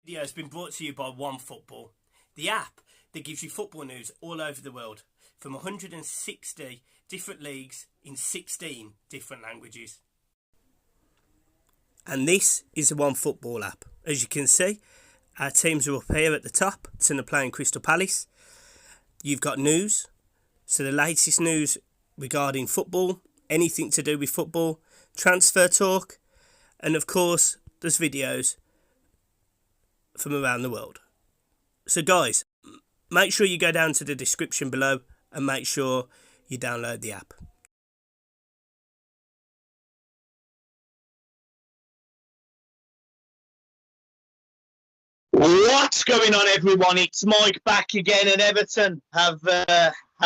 Video has been brought to you by OneFootball, the app that gives you football news all over the world from 160 different leagues in 16 different languages. And this is the OneFootball app. As you can see, our teams are up here at the top. It's playing Crystal Palace. You've got news, so the latest news regarding football, anything to do with football, transfer talk, and of course, there's videos from around the world. So guys, make sure you go down to the description below and make sure you download the app. What's going on, everyone? It's Mike back again, and Everton have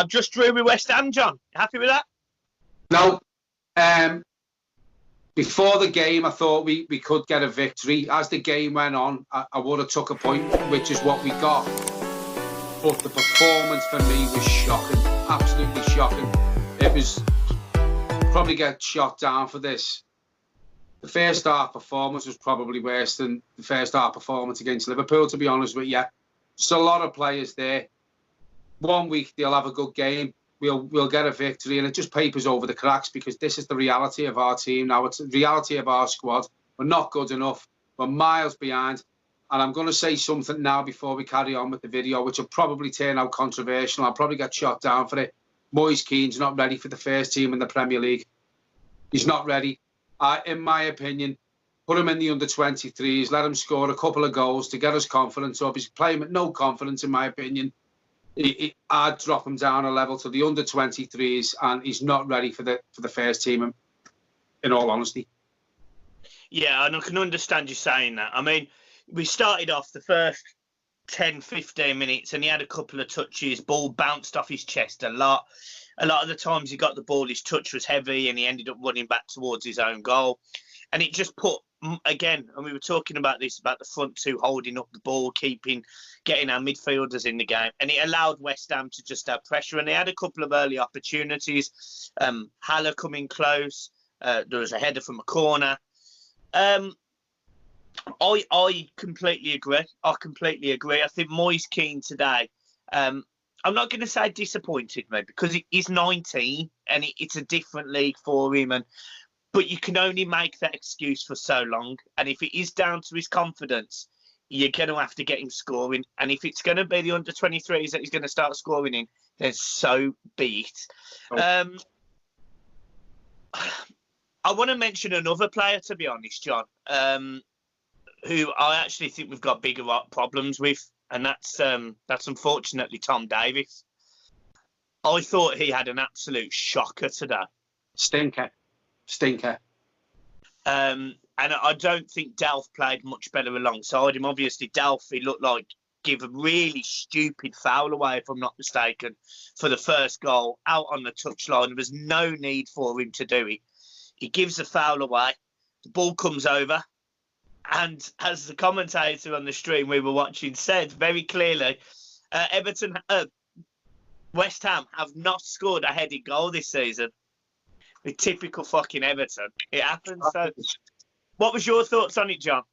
just drew with West Ham. John, happy with that? No. Before the game, I thought we could get a victory. As the game went on, I would have took a point, which is what we got. But the performance for me was shocking, absolutely shocking. It was probably get shot down for this. The first half performance was probably worse than the first half performance against Liverpool, to be honest with you. There's a lot of players there. 1 week they'll have a good game. We'll get a victory, and it just papers over the cracks because this is the reality of our team now. It's the reality of our squad. We're not good enough. We're miles behind. And I'm going to say something now before we carry on with the video, which will probably turn out controversial. I'll probably get shot down for it. Moise Keane's not ready for the first team in the Premier League. He's not ready. In my opinion, put him in the under-23s, let him score a couple of goals to get his confidence up. He's playing with no confidence, in my opinion. I'd drop him down a level to the under-23s, and he's not ready for the first team, in all honesty. Yeah, and I can understand you saying that. I mean, we started off the first 10, 15 minutes, and he had a couple of touches. Ball bounced off his chest a lot. A lot of the times he got the ball, his touch was heavy, and he ended up running back towards his own goal. And it just put, again, and we were talking about this, about the front two holding up the ball, getting our midfielders in the game. And it allowed West Ham to just have pressure. And they had a couple of early opportunities. Haller coming close. There was a header from a corner. I completely agree. I think Moise Keane today, I'm not going to say disappointed me because he's 19 and it's a different league for him. But you can only make that excuse for so long. And if it is down to his confidence, you're going to have to get him scoring. And if it's going to be the under-23s that he's going to start scoring in, then so be it. Oh. I want to mention another player, to be honest, John, who I actually think we've got bigger problems with. And that's unfortunately Tom Davies. I thought he had an absolute shocker today. Stinker. And I don't think Delph played much better alongside him. Obviously, Delph, he looked like give a really stupid foul away, if I'm not mistaken, for the first goal out on the touchline. There was no need for him to do it. He gives the foul away. The ball comes over. And as the commentator on the stream we were watching said very clearly, West Ham have not scored a headed goal this season. With typical fucking Everton. It happens. So, what was your thoughts on it, John?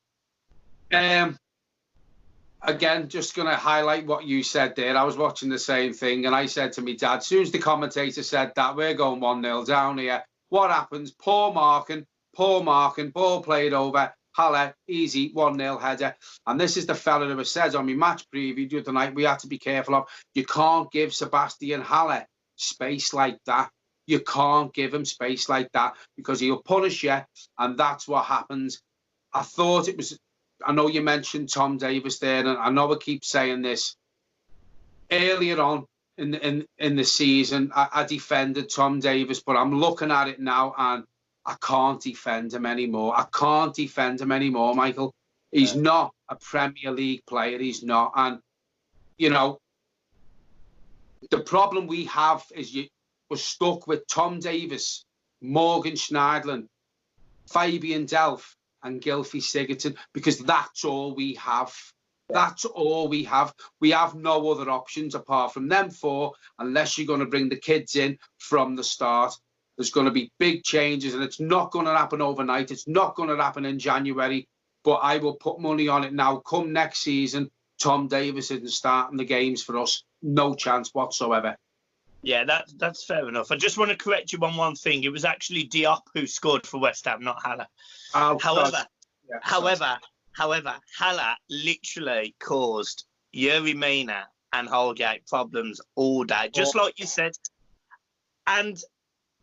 Again, just going to highlight what you said there. I was watching the same thing, and I said to my dad, as soon as the commentator said that, we're going 1-0 down here. What happens? Poor marking, ball played over. Haller, easy, 1-0 header. And this is the fella who said on my match preview the other night, we have to be careful of. You can't give Sebastian Haller space like that. You can't give him space like that because he'll punish you, and that's what happens. I thought it was, I know you mentioned Tom Davies there, and I know I keep saying this. Earlier on in the season, I defended Tom Davies, but I'm looking at it now, and I can't defend him anymore. Michael. He's not a Premier League player. He's not. And, you know, the problem we have is we're stuck with Tom Davies, Morgan Schneiderlin, Fabian Delph, and Gylfi Sigurdsson because that's all we have. That's all we have. We have no other options apart from them four, unless you're going to bring the kids in from the start. There's going to be big changes, and it's not going to happen overnight. It's not going to happen in January. but I will put money on it now. Come next season, Tom Davies isn't starting the games for us. No chance whatsoever. Yeah, that's fair enough. I just want to correct you on one thing. It was actually Diop who scored for West Ham, not Haller. Oh, However, Haller literally caused Yuri Mina and Holgate problems all day, just like you said. And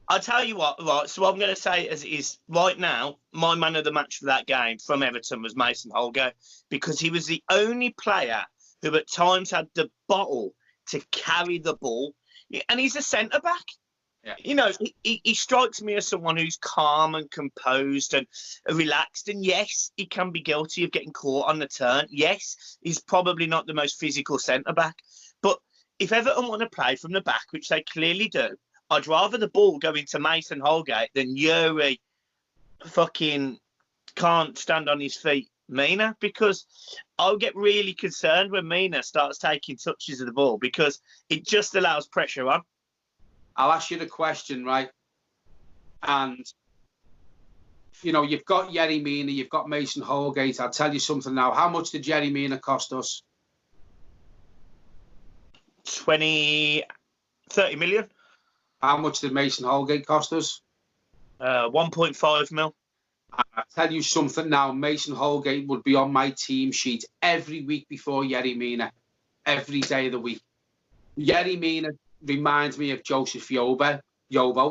I'll tell you what, right, so what I'm going to say as it is right now, my man of the match for that game from Everton was Mason Holgate, because he was the only player who at times had the bottle to carry the ball. And he's a centre-back. Yeah. You know, he strikes me as someone who's calm and composed and relaxed. And yes, he can be guilty of getting caught on the turn. Yes, he's probably not the most physical centre-back. But if Everton want to play from the back, which they clearly do, I'd rather the ball go into Mason Holgate than Yuri fucking can't stand on his feet Mina, because I'll get really concerned when Mina starts taking touches of the ball, because it just allows pressure on. I'll ask you the question, right? And, you know, you've got Yerry Mina, you've got Mason Holgate. I'll tell you something now. How much did Yerry Mina cost us? 30 million. How much did Mason Holgate cost us? 1.5 mil. I'll tell you something now. Mason Holgate would be on my team sheet every week before Yerry Mina, every day of the week. Yerry Mina reminds me of Joseph Yobo.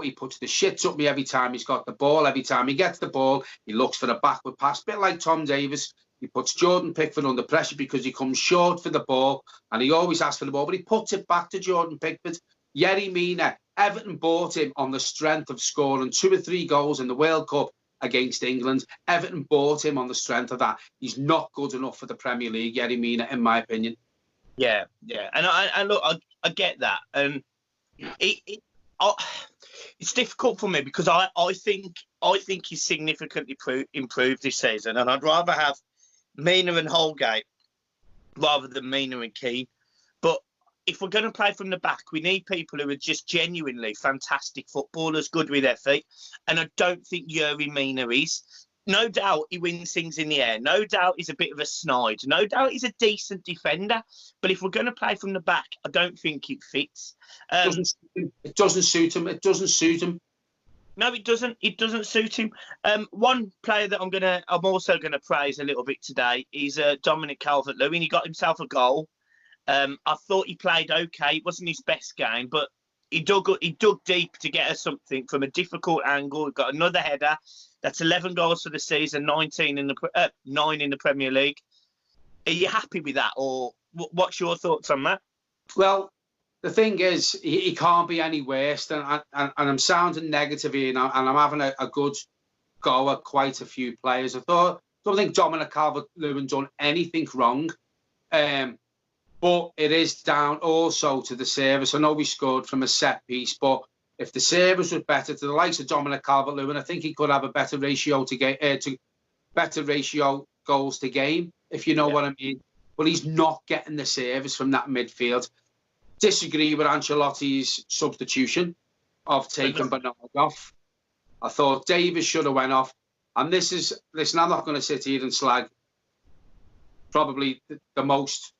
He puts the shits up me every time he's got the ball. Every time he gets the ball, he looks for a backward pass. Bit like Tom Davies. He puts Jordan Pickford under pressure because he comes short for the ball, and he always asks for the ball, but he puts it back to Jordan Pickford. Yerry Mina, Everton bought him on the strength of scoring 2 or 3 goals in the World Cup against England. Everton bought him on the strength of that. He's not good enough for the Premier League, Yerry Mina, in my opinion. Yeah. And I look, I get that, and it's difficult for me because I think he's significantly improved this season, and I'd rather have Mina and Holgate rather than Mina and Keane. But if we're going to play from the back, we need people who are just genuinely fantastic footballers, good with their feet. And I don't think Yuri Mina is. No doubt he wins things in the air. No doubt he's a bit of a snide. No doubt he's a decent defender. But if we're going to play from the back, I don't think it fits. It doesn't suit him. It doesn't suit him. No, it doesn't. It doesn't suit him. One player that I'm also gonna praise a little bit today is Dominic Calvert-Lewin. He got himself a goal. I thought he played okay. It wasn't his best game, but he dug deep to get us something from a difficult angle. He got another header. That's 11 goals for the season, 9 in the Premier League. Are you happy with that, or what's your thoughts on that? Well, the thing is, he can't be any worse. And I'm sounding negative here now, and I'm having a good go at quite a few players. I don't think Dominic Calvert-Lewin done anything wrong. But it is down also to the service. I know we scored from a set piece, but if the service was better, to the likes of Dominic Calvert-Lewin, I think he could have a better ratio better ratio goals to game, if you know what I mean. But he's not getting the service from that midfield. Disagree with Ancelotti's substitution of taking Bernard off. I thought Davies should have went off. And listen, I'm not going to sit here and slag probably the most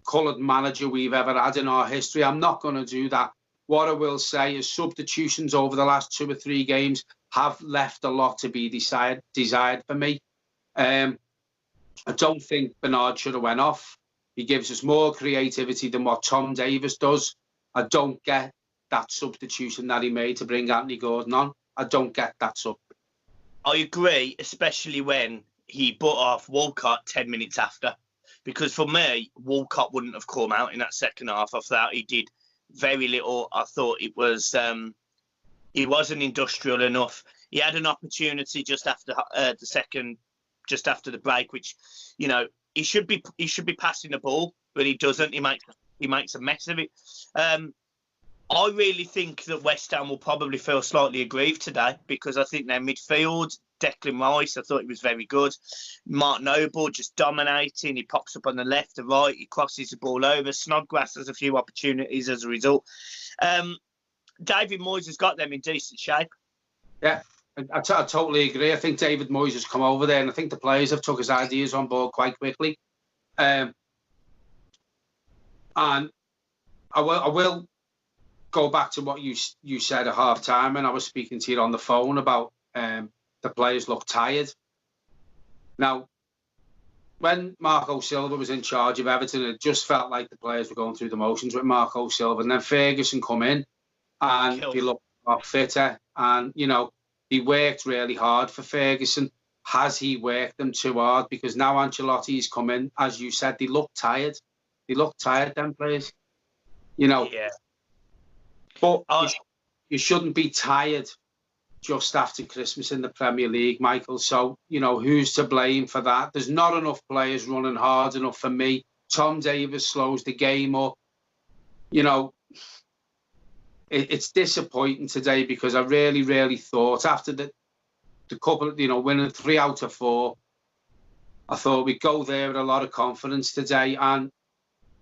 coloured manager we've ever had in our history. I'm not going to do that. What I will say is substitutions over the last 2 or 3 games have left a lot to be desired for me. I don't think Bernard should have went off. He gives us more creativity than what Tom Davies does. I don't get that substitution that he made to bring Anthony Gordon on. I don't get that sub. I agree, especially when he brought off Walcott 10 minutes after. Because for me, Walcott wouldn't have come out in that second half. I thought he did very little. I thought it was he wasn't industrial enough. He had an opportunity just after just after the break, which, you know, he should be passing the ball, but he doesn't. He makes a mess of it. I really think that West Ham will probably feel slightly aggrieved today, because I think their midfield, Declan Rice, I thought he was very good. Mark Noble just dominating. He pops up on the left, the right. He crosses the ball over. Snodgrass has a few opportunities as a result. David Moyes has got them in decent shape. Yeah, I totally agree. I think David Moyes has come over there, and I think the players have took his ideas on board quite quickly. And I will go back to what you said at half time, and I was speaking to you on the phone about the players look tired. Now, when Marco Silva was in charge of Everton, it just felt like the players were going through the motions with Marco Silva, and then Ferguson come in, and they looked a lot fitter, and he worked really hard for Ferguson. Has he worked them too hard? Because now Ancelotti's come in, as you said, they look tired. They look tired, them players. Yeah. But you shouldn't be tired just after Christmas in the Premier League, Michael. So, who's to blame for that? There's not enough players running hard enough for me. Tom Davies slows the game up. It's disappointing today because I really, really thought after the couple, winning 3 out of 4, I thought we'd go there with a lot of confidence today, and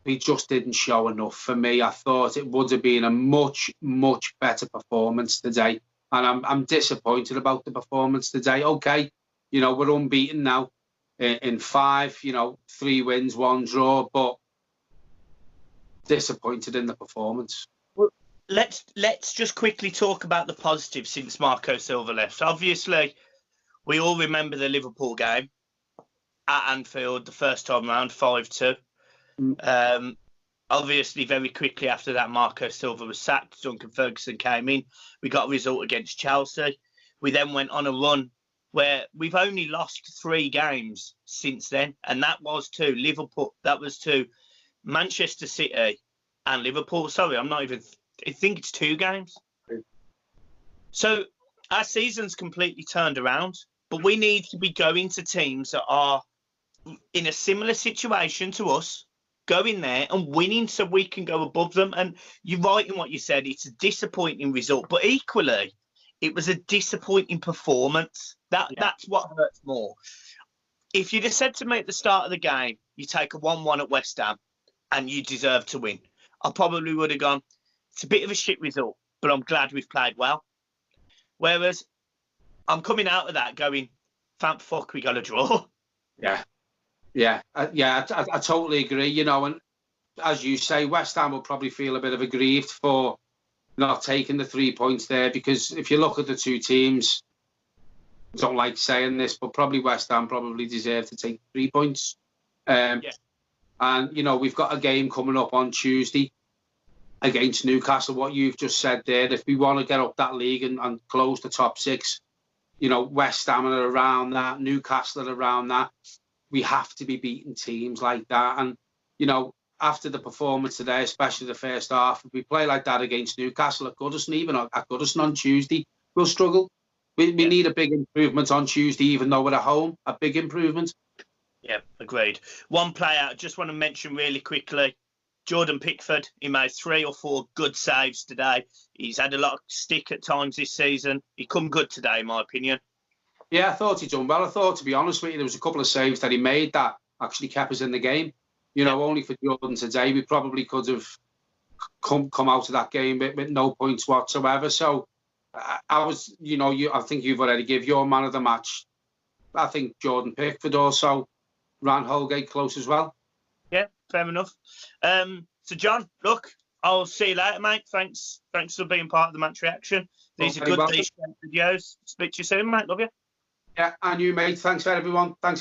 we just didn't show enough for me. I thought it would have been a much, much better performance today, and I'm disappointed about the performance today. Okay, we're unbeaten now in 5, 3 wins, 1 draw, but disappointed in the performance. Let's just quickly talk about the positives since Marco Silva left. Obviously, we all remember the Liverpool game at Anfield the first time round, 5-2. Obviously, very quickly after that, Marco Silva was sacked. Duncan Ferguson came in. We got a result against Chelsea. We then went on a run where we've only lost 3 games since then, and that was to Liverpool. That was to Manchester City and Liverpool. Sorry, I think it's 2 games. So our season's completely turned around, but we need to be going to teams that are in a similar situation to us, going there and winning so we can go above them. And you're right in what you said. It's a disappointing result, but equally, it was a disappointing performance. That's what hurts more. If you'd have said to me at the start of the game, you take a 1-1 at West Ham and you deserve to win, I probably would have gone, it's a bit of a shit result, but I'm glad we've played well. Whereas I'm coming out of that going, thank fuck we got a draw. Yeah, I totally agree. And as you say, West Ham will probably feel a bit of aggrieved for not taking the 3 points there, because if you look at the 2 teams, I don't like saying this, but probably West Ham probably deserve to take 3 points. And, we've got a game coming up on Tuesday against Newcastle. What you've just said there, if we want to get up that league and close the top 6, West Ham are around that, Newcastle are around that. We have to be beating teams like that. And, after the performance today, especially the first half, if we play like that against Newcastle at Goodison, even at Goodison on Tuesday, we'll struggle. We need a big improvement on Tuesday, even though we're at home, a big improvement. Yeah, agreed. One player I just want to mention really quickly, Jordan Pickford. He made 3 or 4 good saves today. He's had a lot of stick at times this season. He come good today, in my opinion. Yeah, I thought he done well. I thought, to be honest with you, there was a couple of saves that he made that actually kept us in the game. Only for Jordan today, we probably could have come out of that game with no points whatsoever. So I was, I think you've already given your man of the match. I think Jordan Pickford also ran Holgate close as well. Yeah, fair enough. So, John, look, I'll see you later, mate. Thanks for being part of the match reaction. These are good, decent videos. Speak to you soon, mate. Love you. Yeah, and you, mate. Thanks for everyone. Thanks for